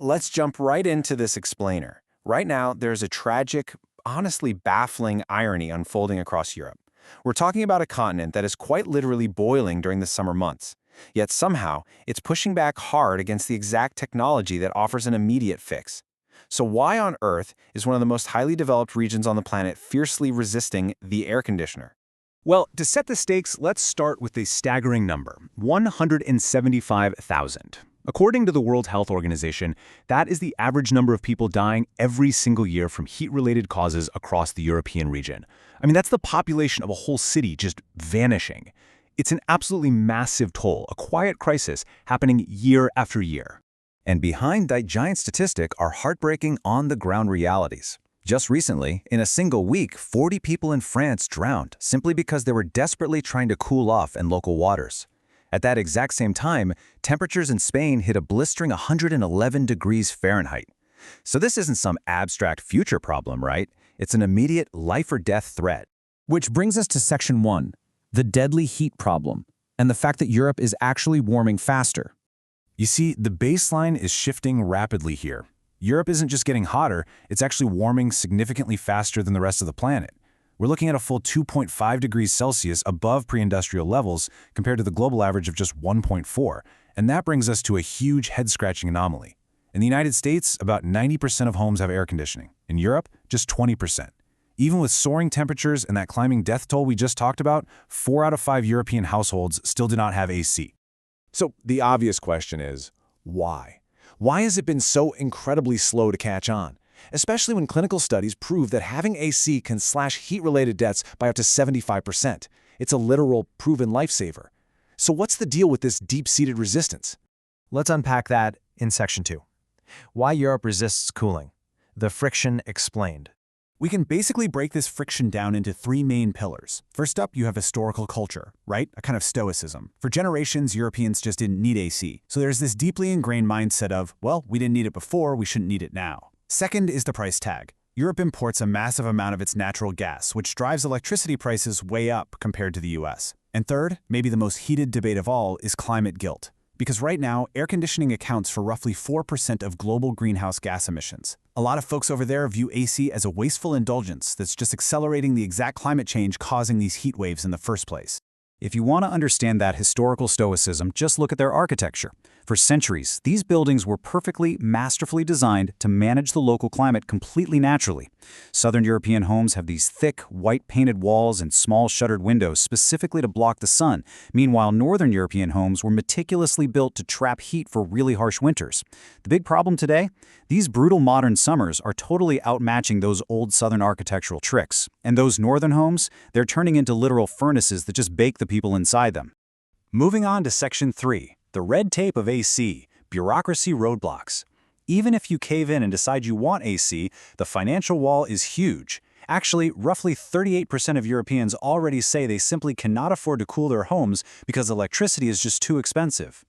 Let's jump right into this explainer. Right now, there's a tragic, honestly baffling irony unfolding across Europe. We're talking about a continent that is quite literally boiling during the summer months. Yet somehow, it's pushing back hard against the exact technology that offers an immediate fix. So why on earth is one of the most highly developed regions on the planet fiercely resisting the air conditioner? Well, to set the stakes, let's start with a staggering number, 175,000. According to the World Health Organization, that is the average number of people dying every single year from heat-related causes across the European region. I mean, that's the population of a whole city just vanishing. It's an absolutely massive toll, a quiet crisis happening year after year. And behind that giant statistic are heartbreaking on-the-ground realities. Just recently, in a single week, 40 people in France drowned simply because they were desperately trying to cool off in local waters. At that exact same time, temperatures in Spain hit a blistering 111 degrees Fahrenheit. So this isn't some abstract future problem, right? It's an immediate life-or-death threat. Which brings us to Section 1, the deadly heat problem, and the fact that Europe is actually warming faster. You see, the baseline is shifting rapidly here. Europe isn't just getting hotter, it's actually warming significantly faster than the rest of the planet. We're looking at a full 2.5 degrees Celsius above pre-industrial levels compared to the global average of just 1.4, and that brings us to a huge head-scratching anomaly. In the United States, about 90% of homes have air conditioning. In Europe, just 20%. Even with soaring temperatures and that climbing death toll we just talked about, 4 out of 5 European households still do not have AC. So the obvious question is, why? Why has it been so incredibly slow to catch on? Especially when clinical studies prove that having AC can slash heat-related deaths by up to 75%. It's a literal, proven lifesaver. So what's the deal with this deep-seated resistance? Let's unpack that in Section 2. Why Europe resists cooling. The friction explained. We can basically break this friction down into 3 main pillars. First up, you have historical culture, right? A kind of stoicism. For generations, Europeans just didn't need AC. So there's this deeply ingrained mindset of, well, we didn't need it before, we shouldn't need it now. Second is the price tag. Europe imports a massive amount of its natural gas, which drives electricity prices way up compared to the US. And third, maybe the most heated debate of all, is climate guilt. Because right now, air conditioning accounts for roughly 4% of global greenhouse gas emissions. A lot of folks over there view AC as a wasteful indulgence that's just accelerating the exact climate change causing these heat waves in the first place. If you want to understand that historical stoicism, just look at their architecture. For centuries, these buildings were perfectly, masterfully designed to manage the local climate completely naturally. Southern European homes have these thick, white-painted walls and small shuttered windows specifically to block the sun. Meanwhile, Northern European homes were meticulously built to trap heat for really harsh winters. The big problem today? These brutal modern summers are totally outmatching those old Southern architectural tricks. And those Northern homes, they're turning into literal furnaces that just bake the people inside them. Moving on to Section 3, the red tape of AC, bureaucracy roadblocks. Even if you cave in and decide you want AC, the financial wall is huge. Actually, roughly 38% of Europeans already say they simply cannot afford to cool their homes because electricity is just too expensive.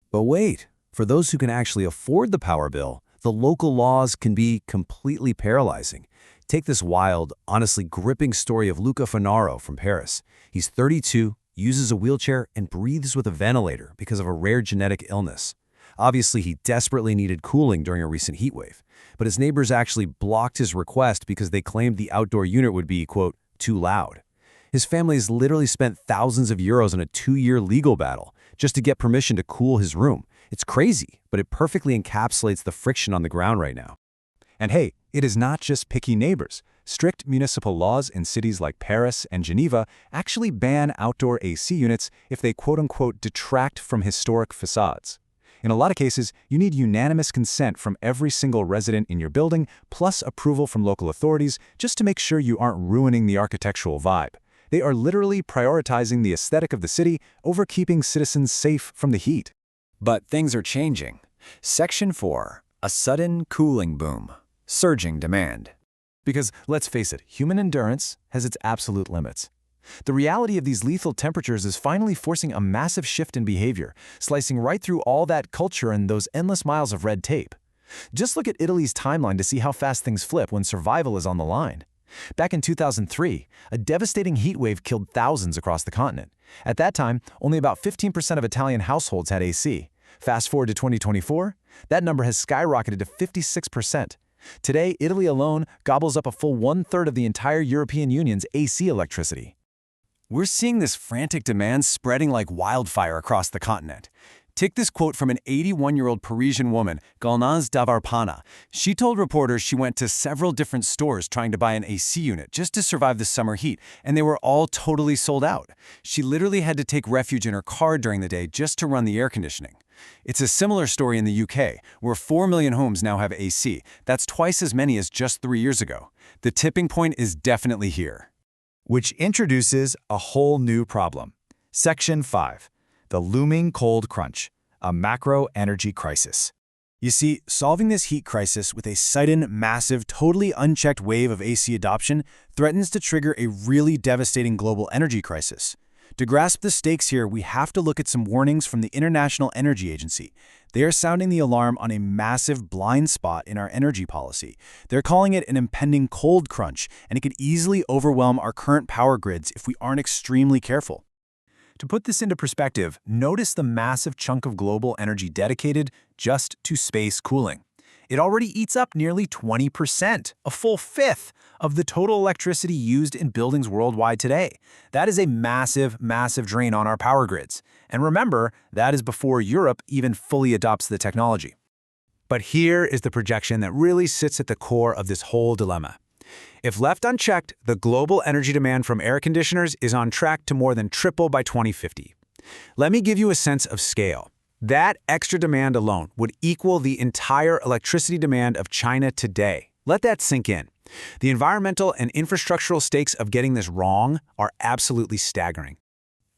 But wait, for those who can actually afford the power bill, the local laws can be completely paralyzing. Take this wild, honestly gripping story of Luca Fanaro from Paris. He's 32, uses a wheelchair, and breathes with a ventilator because of a rare genetic illness. Obviously, he desperately needed cooling during a recent heat wave, but his neighbors actually blocked his request because they claimed the outdoor unit would be, quote, too loud. His family has literally spent thousands of euros on a 2-year legal battle just to get permission to cool his room. It's crazy, but it perfectly encapsulates the friction on the ground right now. And hey, it is not just picky neighbors. Strict municipal laws in cities like Paris and Geneva actually ban outdoor AC units if they quote-unquote detract from historic facades. In a lot of cases, you need unanimous consent from every single resident in your building, plus approval from local authorities, just to make sure you aren't ruining the architectural vibe. They are literally prioritizing the aesthetic of the city over keeping citizens safe from the heat. But things are changing. Section 4, a sudden cooling boom. Surging demand. Because, let's face it, human endurance has its absolute limits. The reality of these lethal temperatures is finally forcing a massive shift in behavior, slicing right through all that culture and those endless miles of red tape. Just look at Italy's timeline to see how fast things flip when survival is on the line. Back in 2003, a devastating heat wave killed thousands across the continent. At that time, only about 15% of Italian households had AC. Fast forward to 2024, that number has skyrocketed to 56%. Today, Italy alone gobbles up a full one-third of the entire European Union's AC electricity. We're seeing this frantic demand spreading like wildfire across the continent. Take this quote from an 81-year-old Parisian woman, Gulnaz Davarpana. She told reporters she went to several different stores trying to buy an AC unit just to survive the summer heat, and they were all totally sold out. She literally had to take refuge in her car during the day just to run the air conditioning. It's a similar story in the UK, where 4 million homes now have AC. That's twice as many as just 3 years ago. The tipping point is definitely here. Which introduces a whole new problem. Section 5. The looming cold crunch, a macro energy crisis. You see, solving this heat crisis with a sudden, massive, totally unchecked wave of AC adoption threatens to trigger a really devastating global energy crisis. To grasp the stakes here, we have to look at some warnings from the International Energy Agency. They are sounding the alarm on a massive blind spot in our energy policy. They're calling it an impending cold crunch, and it could easily overwhelm our current power grids if we aren't extremely careful. To put this into perspective, notice the massive chunk of global energy dedicated just to space cooling. It already eats up nearly 20%, a full fifth, of the total electricity used in buildings worldwide today. That is a massive, massive drain on our power grids. And remember, that is before Europe even fully adopts the technology. But here is the projection that really sits at the core of this whole dilemma. If left unchecked, the global energy demand from air conditioners is on track to more than triple by 2050. Let me give you a sense of scale. That extra demand alone would equal the entire electricity demand of China today. Let that sink in. The environmental and infrastructural stakes of getting this wrong are absolutely staggering.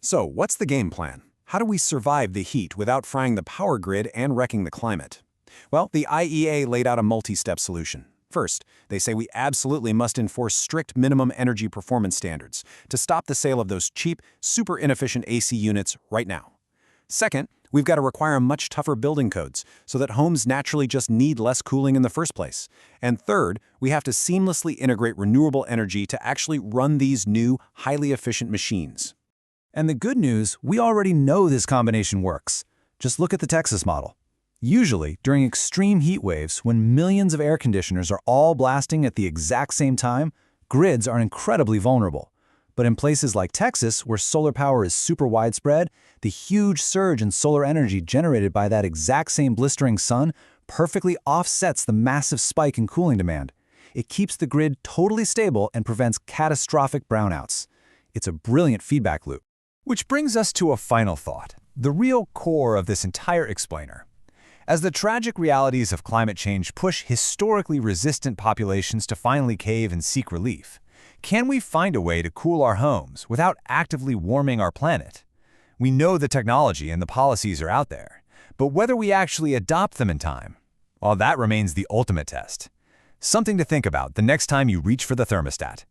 So, what's the game plan? How do we survive the heat without frying the power grid and wrecking the climate? Well, the IEA laid out a multi-step solution. First, they say we absolutely must enforce strict minimum energy performance standards to stop the sale of those cheap, super inefficient AC units right now. Second, we've got to require much tougher building codes so that homes naturally just need less cooling in the first place. And third, we have to seamlessly integrate renewable energy to actually run these new, highly efficient machines. And the good news, we already know this combination works. Just look at the Texas model. Usually, during extreme heat waves, when millions of air conditioners are all blasting at the exact same time, grids are incredibly vulnerable. But in places like Texas, where solar power is super widespread, the huge surge in solar energy generated by that exact same blistering sun perfectly offsets the massive spike in cooling demand. It keeps the grid totally stable and prevents catastrophic brownouts. It's a brilliant feedback loop. Which brings us to a final thought, the real core of this entire explainer. As the tragic realities of climate change push historically resistant populations to finally cave and seek relief, can we find a way to cool our homes without actively warming our planet? We know the technology and the policies are out there, but whether we actually adopt them in time, well, that remains the ultimate test. Something to think about the next time you reach for the thermostat.